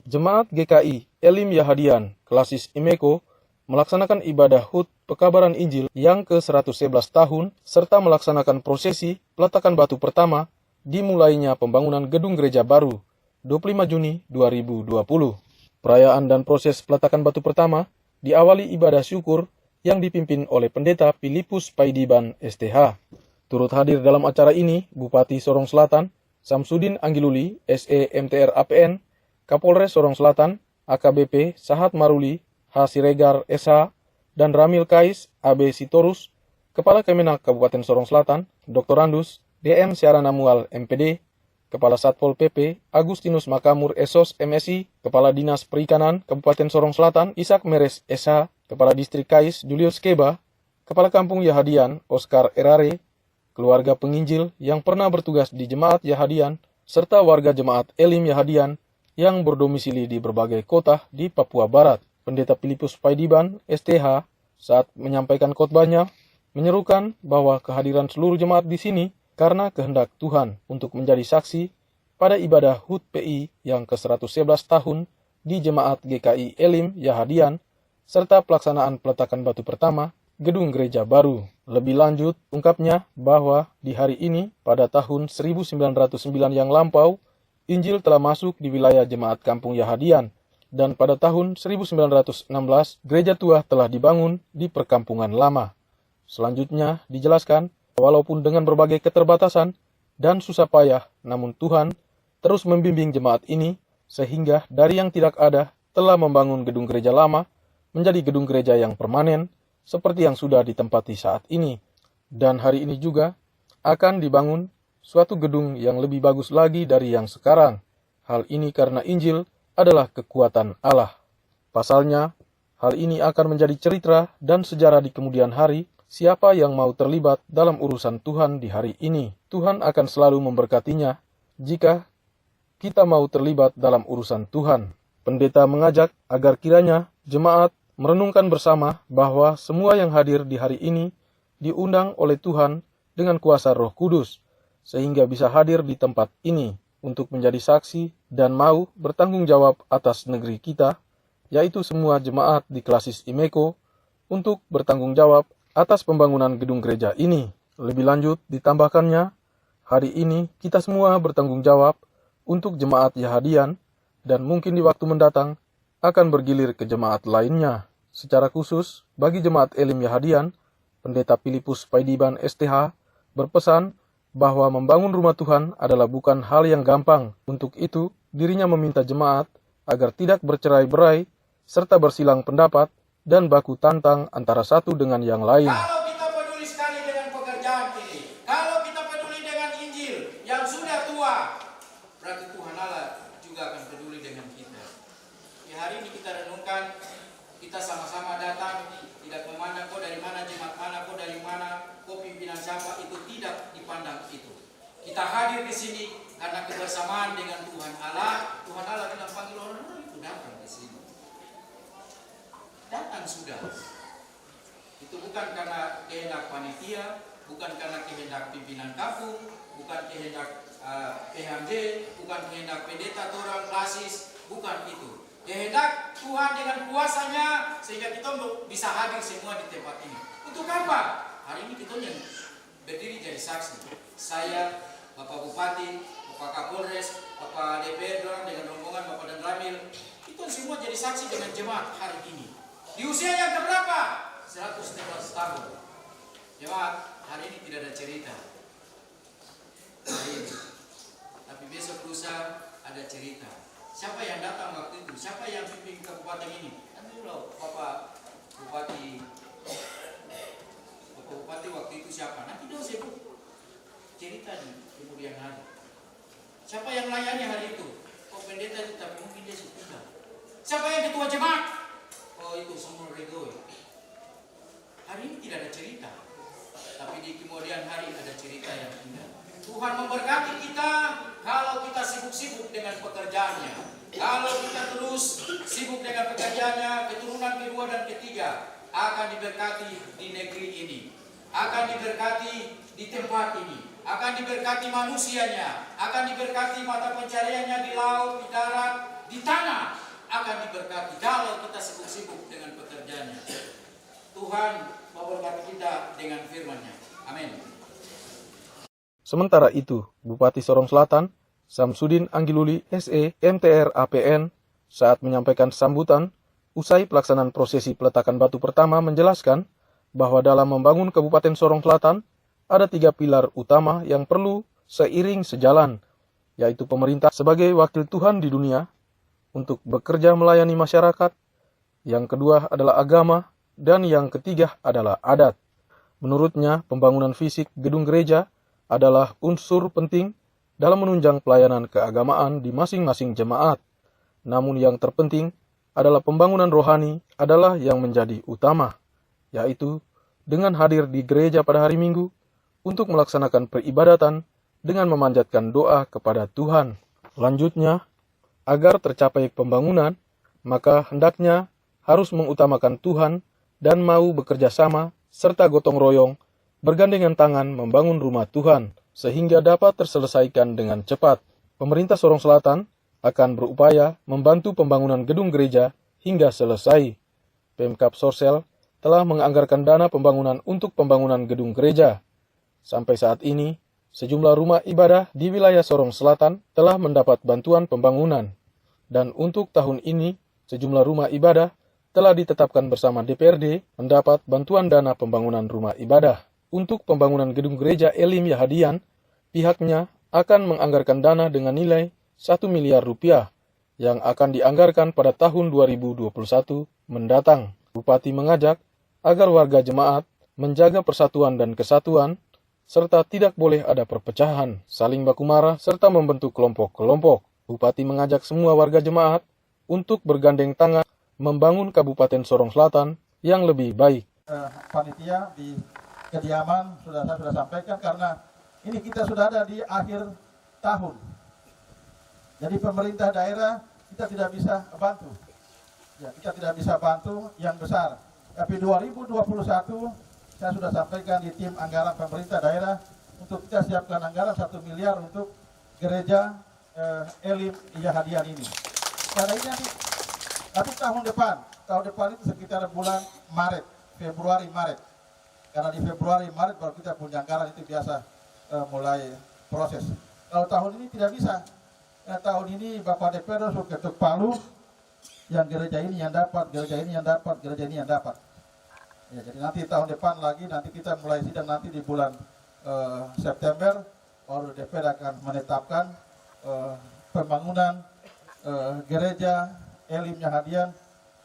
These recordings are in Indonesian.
Jemaat GKI Elim Yahadian Klasis Imeko melaksanakan ibadah HUT Pekabaran Injil yang ke-111 tahun serta melaksanakan prosesi peletakan batu pertama dimulainya pembangunan gedung gereja baru 25 Juni 2020. Perayaan dan proses peletakan batu pertama diawali ibadah syukur yang dipimpin oleh Pendeta Filipus Paidiban STH. Turut hadir dalam acara ini Bupati Sorong Selatan Samsudin Anggiluli SE MTR APN, Kapolres Sorong Selatan AKBP Sahat Maruli H. Siregar SH, dan Ramil Kais AB Sitorus, Kepala Kemenak Kabupaten Sorong Selatan Dr. Andus DM Syarana Mual MPD, Kepala Satpol PP Agustinus Makamur Esos MSI, Kepala Dinas Perikanan Kabupaten Sorong Selatan Ishak Meres SH, Kepala Distrik Kais Julius Keba, Kepala Kampung Yahadian Oscar Erare, keluarga penginjil yang pernah bertugas di Jemaat Yahadian, serta warga Jemaat Elim Yahadian yang berdomisili di berbagai kota di Papua Barat. Pendeta Filipus Paidiban STH saat menyampaikan khotbahnya menyerukan bahwa kehadiran seluruh jemaat di sini karena kehendak Tuhan untuk menjadi saksi pada ibadah HUT PI yang ke-111 tahun di Jemaat GKI Elim Yahadian serta pelaksanaan peletakan batu pertama gedung gereja baru. Lebih lanjut, ungkapnya bahwa di hari ini pada tahun 1909 yang lampau, Injil telah masuk di wilayah Jemaat Kampung Yahadian, dan pada tahun 1916 gereja tua telah dibangun di perkampungan lama. Selanjutnya dijelaskan, walaupun dengan berbagai keterbatasan dan susah payah, namun Tuhan terus membimbing jemaat ini sehingga dari yang tidak ada telah membangun gedung gereja lama menjadi gedung gereja yang permanen seperti yang sudah ditempati saat ini. Dan hari ini juga akan dibangun suatu gedung yang lebih bagus lagi dari yang sekarang. Hal ini karena Injil adalah kekuatan Allah. Pasalnya, hal ini akan menjadi cerita dan sejarah di kemudian hari. Siapa yang mau terlibat dalam urusan Tuhan di hari ini, Tuhan akan selalu memberkatinya jika kita mau terlibat dalam urusan Tuhan. Pendeta mengajak agar kiranya jemaat merenungkan bersama bahwa semua yang hadir di hari ini diundang oleh Tuhan dengan kuasa Roh Kudus, sehingga bisa hadir di tempat ini untuk menjadi saksi dan mau bertanggung jawab atas negeri kita, yaitu semua jemaat di Klasis Imeko, untuk bertanggung jawab atas pembangunan gedung gereja ini. Lebih lanjut ditambahkannya, hari ini kita semua bertanggung jawab untuk jemaat Yahadian dan mungkin di waktu mendatang akan bergilir ke jemaat lainnya. Secara khusus, bagi jemaat Elim Yahadian, Pendeta Filipus Paidiban STH berpesan bahwa membangun rumah Tuhan adalah bukan hal yang gampang. Untuk itu, dirinya meminta jemaat agar tidak bercerai-berai serta bersilang pendapat dan baku tantang antara satu dengan yang lain. Kalau kita peduli sekali dengan pekerjaan ini, kalau kita peduli dengan Injil yang sudah tua, berarti Tuhan Allah juga akan peduli dengan kita. Di hari ini kita renungkan, kita sama-sama datang, tidak memandang kau dari mana, jemaat mana, kau dari mana, kau pimpinan siapa, itu tidak dipandang itu. Kita hadir di sini karena kebersamaan dengan Tuhan Allah. Tuhan Allah bilang panggil orang-orang itu datang di sini. Datang sudah. Itu bukan karena kehendak panitia, bukan karena kehendak pimpinan kampung, bukan kehendak PHMD, bukan kehendak pendeta atau orang klasis, bukan itu. Kehendak Tuhan dengan kuasanya sehingga kita bisa hadir semua di tempat ini. Untuk apa? Hari ini kita yang berdiri jadi saksi. Saya, Bapak Bupati, Bapak Kapolres, Bapak DPR dengan rombongan Bapak dan Ramil, itu semua jadi saksi dengan jemaat hari ini. Di usia yang keberapa? 111 tahun. Jemaat, hari ini tidak ada cerita. Hari ini. Tapi besok lusa ada cerita. Siapa yang datang waktu itu? Siapa yang pimpin kabupaten ini? Nanti dulu Bapak Bupati waktu itu siapa? Nanti dulu sebut cerita di kemudian hari. Siapa yang layani hari itu? Oh, pendeta itu, tapi mungkin dia sudah. Siapa yang ketua jemaat? Oh, itu semua Regoy. Hari ini tidak ada cerita, tapi di kemudian hari ada cerita yang indah. Tuhan memberkati kita kalau kita sibuk-sibuk dengan pekerjaannya. Kalau kita terus sibuk dengan pekerjaannya, keturunan kedua dan ketiga akan diberkati di negeri ini, akan diberkati di tempat ini, akan diberkati manusianya, akan diberkati mata pencariannya di laut, di darat, di tanah akan diberkati kalau kita sibuk-sibuk dengan pekerjaannya. Tuhan memberkati kita dengan firman-Nya. Amin. Sementara itu, Bupati Sorong Selatan, Samsudin Anggiluli SE MTR APN, saat menyampaikan sambutan usai pelaksanaan prosesi peletakan batu pertama menjelaskan bahwa dalam membangun Kabupaten Sorong Selatan, ada 3 pilar utama yang perlu seiring sejalan, yaitu pemerintah sebagai wakil Tuhan di dunia untuk bekerja melayani masyarakat, yang kedua adalah agama, dan yang ketiga adalah adat. Menurutnya, pembangunan fisik gedung gereja adalah unsur penting dalam menunjang pelayanan keagamaan di masing-masing jemaat. Namun yang terpenting adalah pembangunan rohani adalah yang menjadi utama, yaitu dengan hadir di gereja pada hari Minggu untuk melaksanakan peribadatan dengan memanjatkan doa kepada Tuhan. Lanjutnya, agar tercapai pembangunan, maka hendaknya harus mengutamakan Tuhan dan mau bekerja sama serta gotong royong bergandengan tangan membangun rumah Tuhan sehingga dapat terselesaikan dengan cepat. Pemerintah Sorong Selatan akan berupaya membantu pembangunan gedung gereja hingga selesai. Pemkab Sorsel telah menganggarkan dana pembangunan untuk pembangunan gedung gereja. Sampai saat ini, sejumlah rumah ibadah di wilayah Sorong Selatan telah mendapat bantuan pembangunan. Dan untuk tahun ini, sejumlah rumah ibadah telah ditetapkan bersama DPRD mendapat bantuan dana pembangunan rumah ibadah. Untuk pembangunan gedung gereja Elim Yahadian, pihaknya akan menganggarkan dana dengan nilai 1 miliar rupiah yang akan dianggarkan pada tahun 2021 mendatang. Bupati mengajak agar warga jemaat menjaga persatuan dan kesatuan, serta tidak boleh ada perpecahan, saling baku marah, serta membentuk kelompok-kelompok. Bupati mengajak semua warga jemaat untuk bergandeng tangan membangun Kabupaten Sorong Selatan yang lebih baik. Panitia di kediaman saya sudah sampaikan, karena ini kita sudah ada di akhir tahun. Jadi pemerintah daerah kita tidak bisa bantu. Ya, kita tidak bisa bantu yang besar. Tapi 2021 saya sudah sampaikan di tim anggaran pemerintah daerah untuk kita siapkan anggaran 1 miliar untuk gereja Elim Yahadian ini. Karena ini nanti tahun depan itu sekitar bulan Maret, Februari Maret. Karena di Februari Maret baru kita punya anggaran, itu biasa mulai proses. Kalau tahun ini tidak bisa. Tahun ini Bapak DPR sudah ketuk palu, yang gereja ini yang dapat, gereja ini yang dapat, gereja ini yang dapat. Ya, jadi nanti tahun depan lagi, nanti kita mulai sidang nanti di bulan September, baru DPR akan menetapkan pembangunan gereja Elim Yahadian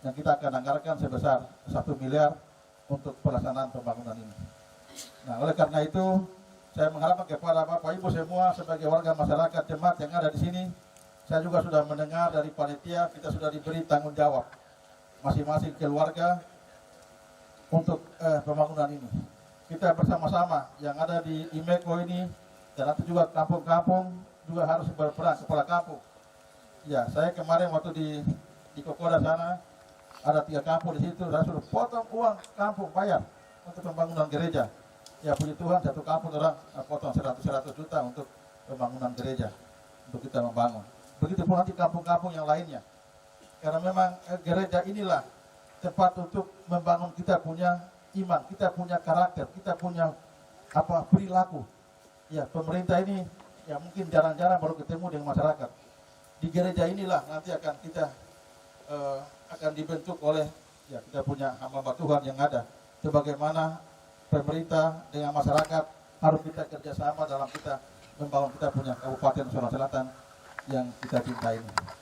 yang kita akan anggarkan sebesar 1 miliar untuk pelaksanaan pembangunan ini. Nah, oleh karena itu, saya mengharapkan kepada Bapak Ibu semua sebagai warga masyarakat jemaat yang ada di sini, saya juga sudah mendengar dari panitia, kita sudah diberi tanggung jawab masing-masing keluarga untuk pembangunan ini. Kita bersama-sama yang ada di IMEKO ini, dan nanti juga kampung-kampung juga harus berperan, kepala kampung. Ya, saya kemarin waktu di Kokoda sana, ada 3 kampung di situ, saya suruh potong uang kampung bayar untuk pembangunan gereja. Ya, puji Tuhan, satu kampung orang potong 100 juta untuk pembangunan gereja, untuk kita membangun. Begitu pun nanti kampung-kampung yang lainnya. Karena memang gereja inilah tempat untuk membangun kita punya iman, kita punya karakter, kita punya perilaku. Ya, pemerintah ini ya mungkin jarang-jarang baru ketemu dengan masyarakat. Di gereja inilah nanti akan kita akan dibentuk oleh ya kita punya hamba Tuhan yang ada. Sebagaimana pemerintah dengan masyarakat harus kita kerjasama dalam kita membangun kita punya Kabupaten Sorong Selatan yang kita cintai ini.